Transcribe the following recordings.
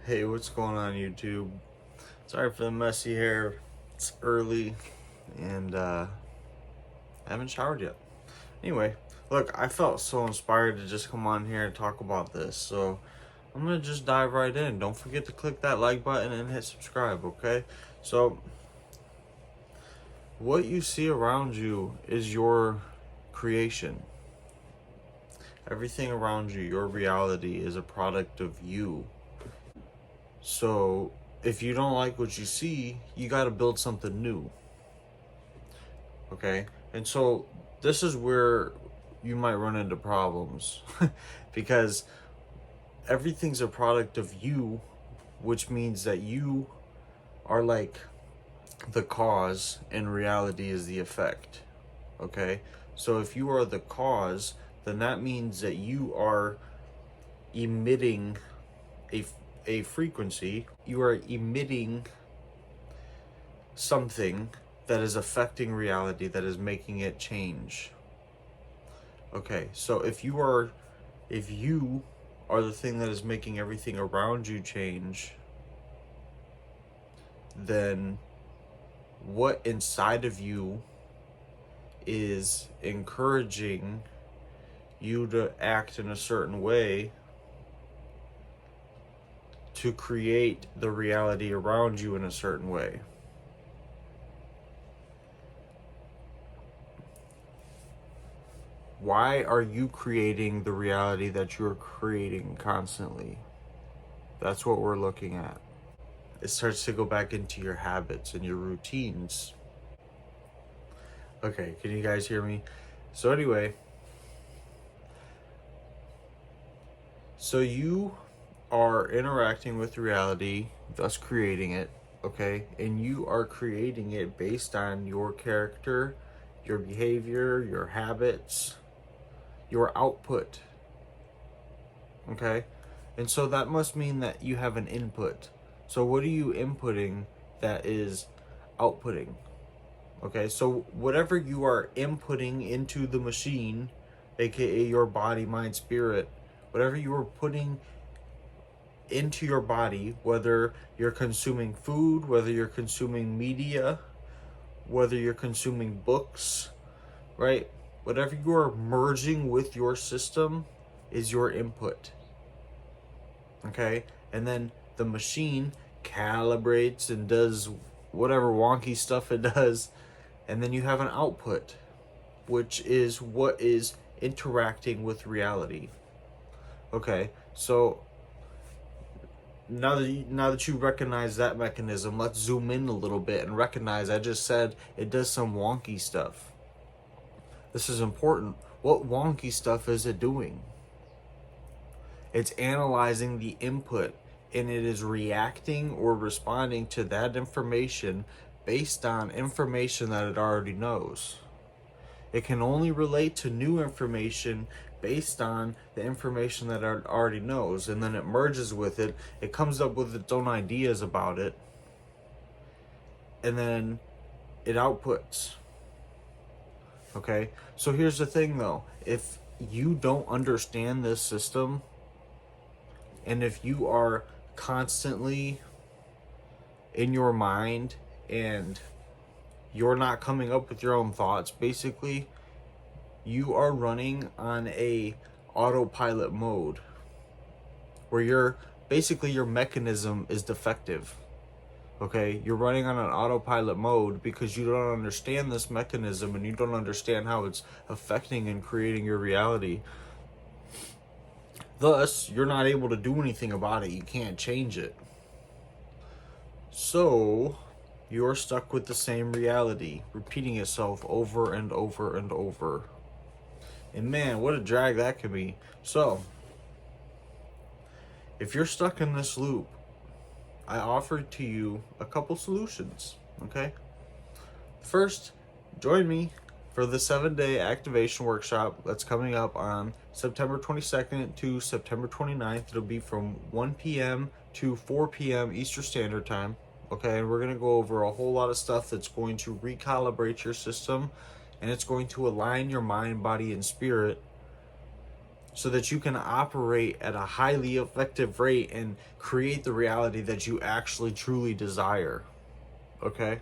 Hey, what's going on YouTube? Sorry for the messy hair. It's early and I haven't showered yet. Anyway, look, I felt so inspired to just come on here and talk about this. So I'm gonna just dive right in. Don't forget to click that like button and hit subscribe, okay? So what you see around you is your creation. Everything around you, your reality, is a product of you. So if you don't like what you see, you got to build something new. Okay? And so this is where you might run into problems because everything's a product of you, which means that you are like the cause and reality is the effect. Okay? So if you are the cause, then that means that you are emitting a frequency, you are emitting something that is affecting reality, that is making it change. Okay, so if you are the thing that is making everything around you change, then what inside of you is encouraging you to act in a certain way to create the reality around you in a certain way. Why are you creating the reality that you're creating constantly? That's what we're looking at. It starts to go back into your habits and your routines. Okay, can you guys hear me? So anyway, so you are interacting with reality, thus creating it, okay? And you are creating it based on your character, your behavior, your habits, your output, okay? And so that must mean that you have an input. So what are you inputting that is outputting? Okay, so whatever you are inputting into the machine, aka your body, mind, spirit, whatever you are putting into your body, whether you're consuming food, whether you're consuming media, whether you're consuming books, right? Whatever you are merging with your system is your input. Okay, and then the machine calibrates and does whatever wonky stuff it does, and then you have an output, which is what is interacting with reality. Okay, so now that you recognize that mechanism, let's zoom in a little bit and recognize I just said it does some wonky stuff. This is important. What wonky stuff is it doing? It's analyzing the input and it is reacting or responding to that information based on information that it already knows. It can only relate to new information based on the information that it already knows, and then it merges with it, it comes up with its own ideas about it, and then it outputs. Okay? So here's the thing though, if you don't understand this system, and if you are constantly in your mind and you're not coming up with your own thoughts, basically, you are running on a autopilot mode where your mechanism is defective. Okay, you're running on an autopilot mode because you don't understand this mechanism and you don't understand how it's affecting and creating your reality. Thus, you're not able to do anything about it. You can't change it. So, you're stuck with the same reality, repeating itself over and over and over. And man, what a drag that could be. So, if you're stuck in this loop, I offer to you a couple solutions, okay? First, join me for the 7-day activation workshop that's coming up on September 22nd to September 29th. It'll be from 1 p.m. to 4 p.m. Eastern Standard Time. Okay, and we're going to go over a whole lot of stuff that's going to recalibrate your system, and it's going to align your mind, body, and spirit so that you can operate at a highly effective rate and create the reality that you actually truly desire. Okay?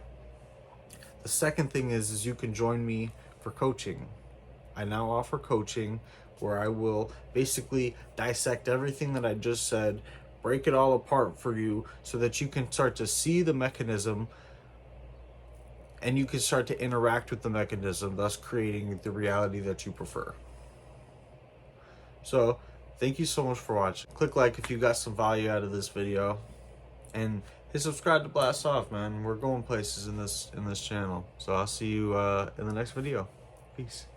The second thing is you can join me for coaching. I now offer coaching where I will basically dissect everything that I just said, break it all apart for you so that you can start to see the mechanism and you can start to interact with the mechanism, thus creating the reality that you prefer. So, thank you so much for watching. Click like if you got some value out of this video, and hit subscribe to Blast Off, man. We're going places in this channel. So I'll see you in the next video. Peace.